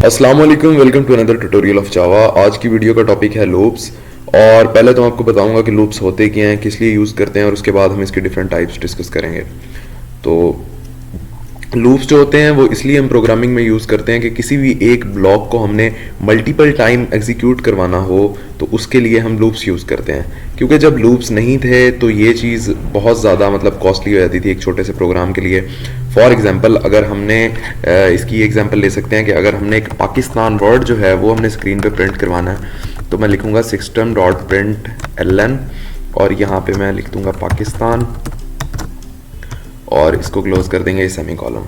अस्सलाम वालेकुम, welcome to another tutorial of Java. आज की वीडियो का टॉपिक है लूप्स। और पहले तो मैं आपको बताऊंगा कि लूप्स होते क्या हैं, किस लिए यूज़ करते हैं, और उसके बाद हम इसके डिफरेंट टाइप्स डिस्कस करेंगे। तो लूप्स जो होते हैं वो इसलिए हम प्रोग्रामिंग में यूज़ करते हैं कि किसी भी एक ब्लॉक को हमने मल्टीपल टाइम एग्जीक्यूट करवाना हो तो उसके लिए हम लूप्स यूज़ करते हैं। क्योंकि जब लूप्स नहीं थे तो ये चीज़ बहुत ज़्यादा कॉस्टली हो जाती थी एक छोटे से प्रोग्राम के लिए। फॉर एग्जांपल अगर हमने इसकी एग्जांपल ले सकते हैं कि अगर हमने एक पाकिस्तान वर्ड जो है वो हमने स्क्रीन पे प्रिंट करवाना है तो मैं लिखूँगा सिस्टम डॉट प्रिंट एल और यहाँ पे मैं लिख दूँगा पाकिस्तान और इसको क्लोज कर देंगे सेमीकोलन।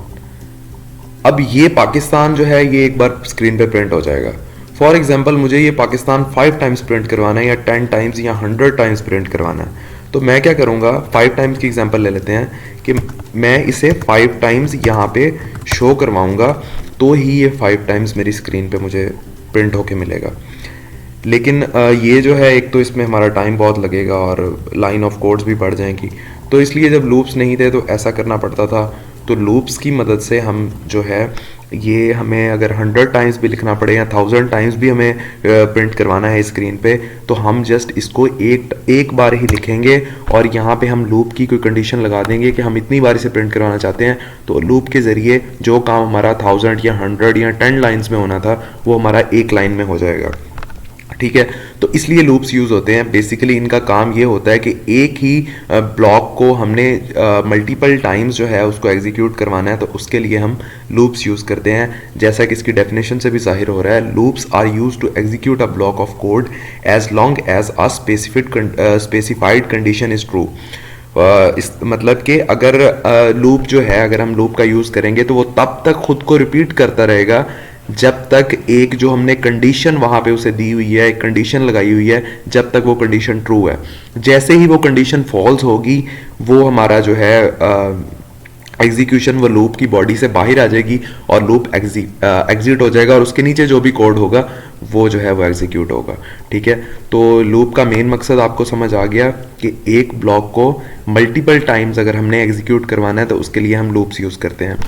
अब ये पाकिस्तान जो है ये एक बार स्क्रीन पे प्रिंट हो जाएगा। फॉर एग्जांपल मुझे ये पाकिस्तान 5 टाइम्स प्रिंट करवाना है या 10 टाइम्स या 100 टाइम्स प्रिंट करवाना है। तो मैं क्या करूँगा, 5 टाइम्स की एग्जांपल ले लेते हैं कि मैं इसे 5 टाइम्स यहाँ पे शो करवाऊँगा तो ही ये 5 टाइम्स मेरी स्क्रीन पे मुझे प्रिंट होके मिलेगा। लेकिन ये जो है एक तो इसमें हमारा टाइम बहुत लगेगा और लाइन ऑफ कोड्स भी बढ़ जाएंगी। तो इसलिए जब लूप्स नहीं थे तो ऐसा करना पड़ता था। तो लूप्स की मदद से हम जो है ये हमें अगर 100 टाइम्स भी लिखना पड़े या 1000 टाइम्स भी हमें प्रिंट करवाना है स्क्रीन पे तो हम जस्ट इसको एक बार ही लिखेंगे और यहाँ पे हम लूप की कोई कंडीशन लगा देंगे कि हम इतनी बार इसे प्रिंट करवाना चाहते हैं। तो लूप के ज़रिए जो काम हमारा 1000 या 100 या 10 लाइन्स में होना था वो हमारा एक लाइन में हो जाएगा। ठीक है, तो इसलिए लूप्स यूज़ होते हैं। बेसिकली इनका काम ये होता है कि एक ही ब्लॉक को हमने मल्टीपल टाइम्स जो है उसको एग्जीक्यूट करवाना है तो उसके लिए हम लूप्स यूज़ करते हैं। जैसा कि इसकी डेफिनेशन से भी जाहिर हो रहा है, loops are use to execute a block of code as long as a specified condition is true. इस मतलब कि अगर लूप जो है अगर हम लूप का यूज़ करेंगे तो वो तब तक खुद को रिपीट करता रहेगा जब तक एक जो हमने कंडीशन वहां पे उसे दी हुई है, एक कंडीशन लगाई हुई है, जब तक वो कंडीशन ट्रू है। जैसे ही वो कंडीशन फॉल्स होगी वो हमारा जो है एग्जीक्यूशन वो लूप की बॉडी से बाहर आ जाएगी और लूप एग्जिट हो जाएगा और उसके नीचे जो भी कोड होगा वो जो है वो एग्जीक्यूट होगा। ठीक है, तो लूप का मेन मकसद आपको समझ आ गया कि एक ब्लॉक को मल्टीपल टाइम्स अगर हमने एग्जीक्यूट करवाना है तो उसके लिए हम लूप्स यूज़ करते हैं।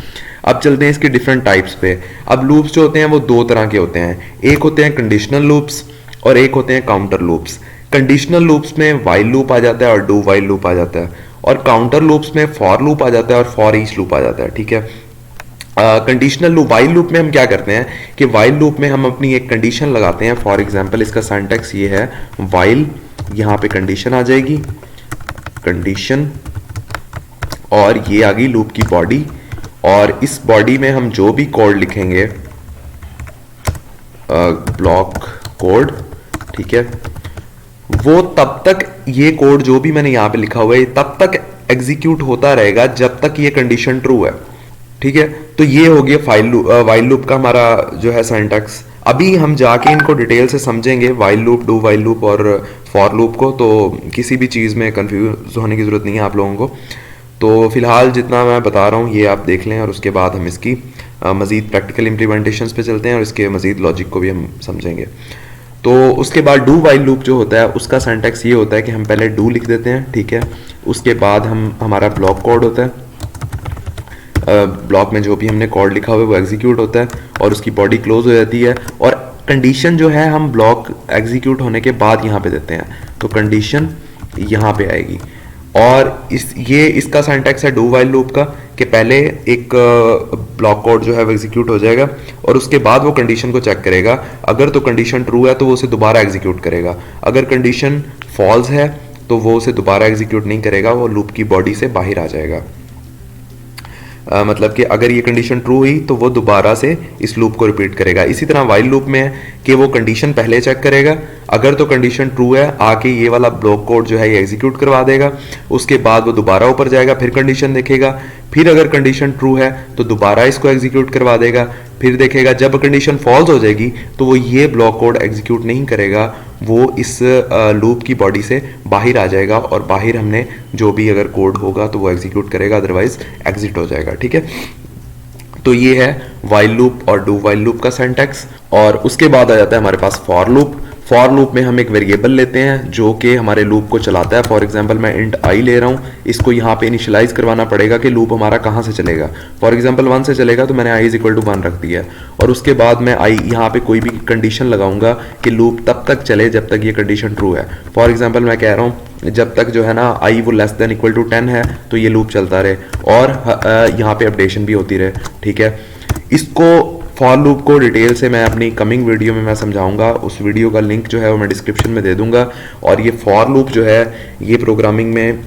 अब चलते हैं इसके डिफरेंट टाइप्स पे। अब लूप्स जो होते हैं वो दो तरह के होते हैं, एक होते हैं कंडीशनल लूप्स और एक होते हैं काउंटर लूप्स। कंडीशनल लूप्स में वाइल लूप आ जाता है और डू वाइल लूप आ जाता है और काउंटर लूप्स में फॉर लूप आ जाता है और फॉर ईच लूप आ जाता है। ठीक है, कंडीशनल लूप वाइल लूप में हम क्या करते हैं कि वाइल लूप में हम अपनी एक कंडीशन लगाते हैं। फॉर एग्जांपल इसका सिंटैक्स ये है, वाइल यहाँ पे कंडीशन आ जाएगी, कंडीशन और ये आ गई लूप की बॉडी और इस बॉडी में हम जो भी कोड लिखेंगे ब्लॉक कोड, ठीक है, वो तब तक ये कोड जो भी मैंने यहाँ पे लिखा हुआ है तब तक एग्जीक्यूट होता रहेगा जब तक ये कंडीशन ट्रू है। ठीक है, तो ये हो गया वाइल लूप का हमारा जो है सिंटैक्स। अभी हम जाके इनको डिटेल से समझेंगे, while loop, do while loop और फॉर लूप को, तो किसी भी चीज़ में कंफ्यूज होने की ज़रूरत नहीं है आप लोगों को। तो फिलहाल जितना मैं बता रहा हूँ ये आप देख लें और उसके बाद हम इसकी मज़ीद प्रैक्टिकल इम्प्लीमेंटेशंस पे चलते हैं और इसके मज़ीद लॉजिक को भी हम समझेंगे। तो उसके बाद डू वाइल लूप जो होता है उसका सिंटैक्स ये होता है कि हम पहले डू लिख देते हैं। ठीक है, उसके बाद हमारा ब्लॉक कोड होता है, ब्लॉक में जो भी हमने कोड लिखा हुआ है वो एग्जीक्यूट होता है और उसकी बॉडी क्लोज हो जाती है और कंडीशन जो है हम ब्लॉक एग्जीक्यूट होने के बाद यहाँ पे देते हैं तो कंडीशन यहाँ पे आएगी। और इसका सिंटैक्स है डू वाइल लूप का कि पहले एक ब्लॉक कोड जो है वो एग्जीक्यूट हो जाएगा और उसके बाद वो कंडीशन को चेक करेगा। अगर तो कंडीशन ट्रू है तो वो उसे दोबारा एग्जीक्यूट करेगा, अगर कंडीशन फॉल्स है तो वो उसे दोबारा एग्जीक्यूट नहीं करेगा, वो लूप की बॉडी से बाहर आ जाएगा। मतलब कि अगर ये कंडीशन ट्रू हुई तो वो दोबारा से इस लूप को रिपीट करेगा। इसी तरह वाइल लूप में है कि वो कंडीशन पहले चेक करेगा, अगर तो कंडीशन ट्रू है आके ये वाला ब्लॉक कोड जो है ये एग्जीक्यूट करवा देगा, उसके बाद वो दोबारा ऊपर जाएगा, फिर कंडीशन देखेगा, फिर अगर कंडीशन ट्रू है तो दोबारा इसको एग्जीक्यूट करवा देगा, फिर देखेगा जब कंडीशन फॉल्स हो जाएगी तो वो ये ब्लॉक कोड एग्जीक्यूट नहीं करेगा, वो इस लूप की बॉडी से बाहर आ जाएगा और बाहर हमने जो भी अगर कोड होगा तो वो एग्जीक्यूट करेगा, अदरवाइज एग्जिट हो जाएगा। ठीक है, तो ये है वाइल लूप और डू वाइल लूप का सिंटैक्स। और उसके बाद आ जाता है हमारे पास फॉर लूप। फॉर लूप में हम एक वेरिएबल लेते हैं जो कि हमारे लूप को चलाता है। फॉर एग्जांपल मैं इंट आई ले रहा हूँ, इसको यहाँ पे इनिशियलाइज करवाना पड़ेगा कि लूप हमारा कहाँ से चलेगा। फॉर एग्जांपल 1 से चलेगा तो मैंने आई इज इक्वल टू 1 रख दिया है, और उसके बाद मैं आई यहाँ पे कोई भी कंडीशन लगाऊंगा कि लूप तब तक चले जब तक ये कंडीशन ट्रू है। फॉर एग्जाम्पल मैं कह रहा हूँ जब तक जो है ना आई वो लेस देन इक्वल टू 10 है तो ये लूप चलता रहे, और यहाँ पे अपडेशन भी होती रहे। ठीक है, इसको फॉर लूप को डिटेल से मैं अपनी कमिंग वीडियो में मैं समझाऊंगा, उस वीडियो का लिंक जो है वो मैं डिस्क्रिप्शन में दे दूंगा। और ये फॉर लूप जो है ये प्रोग्रामिंग में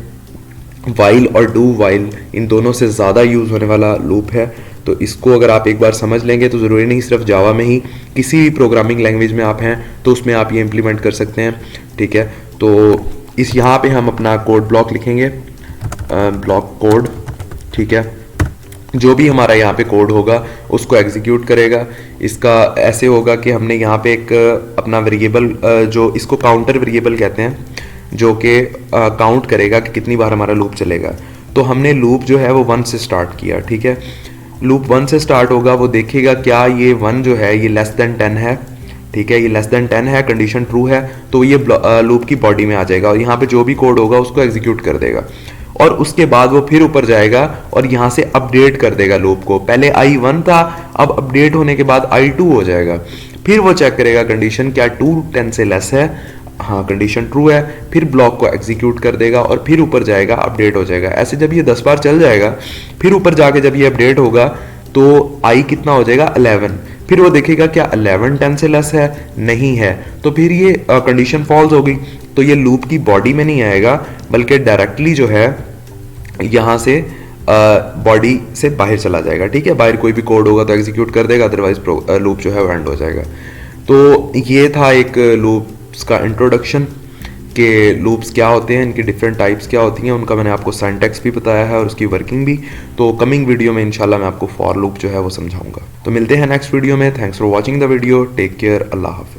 वाइल और डू वाइल इन दोनों से ज़्यादा यूज़ होने वाला लूप है। तो इसको अगर आप एक बार समझ लेंगे तो ज़रूरी नहीं सिर्फ जावा में ही, किसी भी प्रोग्रामिंग लैंग्वेज में आप हैं तो उसमें आप ये इम्प्लीमेंट कर सकते हैं। ठीक है, तो इस यहाँ पे हम अपना कोड ब्लॉक लिखेंगे, ब्लॉक कोड। ठीक है, जो भी हमारा यहाँ पे कोड होगा उसको एग्जीक्यूट करेगा। इसका ऐसे होगा कि हमने यहाँ पे एक अपना वेरिएबल जो इसको काउंटर वेरिएबल कहते हैं, जो कि काउंट करेगा कि कितनी बार हमारा लूप चलेगा। तो हमने लूप जो है वो 1 से स्टार्ट किया। ठीक है, लूप 1 से स्टार्ट होगा, वो देखेगा क्या ये 1 जो है ये लेस देन 10 है। ठीक है, ये लेस देन 10 है, कंडीशन ट्रू है, तो ये लूप की बॉडी में आ जाएगा और यहाँ पे जो भी कोड होगा उसको एग्जीक्यूट कर देगा। और उसके बाद वो फिर ऊपर जाएगा और यहाँ से अपडेट कर देगा लूप को। पहले i1 था, अब अपडेट होने के बाद i2 हो जाएगा। फिर वो चेक करेगा कंडीशन क्या 2 10 से लेस है, हाँ कंडीशन ट्रू है, फिर ब्लॉक को एग्जीक्यूट कर देगा और फिर ऊपर जाएगा, अपडेट हो जाएगा। ऐसे जब ये 10 बार चल जाएगा, फिर ऊपर जाके जब ये अपडेट होगा तो i कितना हो जाएगा 11। फिर वो देखेगा क्या 11 10 से लेस है, नहीं है, तो फिर ये कंडीशन फॉल्स हो गई, तो ये लूप की बॉडी में नहीं आएगा बल्कि डायरेक्टली जो है यहाँ से बॉडी से बाहर चला जाएगा। ठीक है, बाहर कोई भी कोड होगा तो एग्जीक्यूट कर देगा, अदरवाइज लूप जो है वो एंड हो जाएगा। तो ये था एक लूप्स का इंट्रोडक्शन कि लूप्स क्या होते हैं, इनकी डिफरेंट टाइप्स क्या होती हैं, उनका मैंने आपको सिंटैक्स भी बताया है और उसकी वर्किंग भी। तो कमिंग वीडियो में इंशाल्लाह मैं आपको फॉर लूप जो है वो समझाऊंगा। तो मिलते हैं नेक्स्ट वीडियो में। Thanks for watching the video, take care, अल्लाह हाफिज़।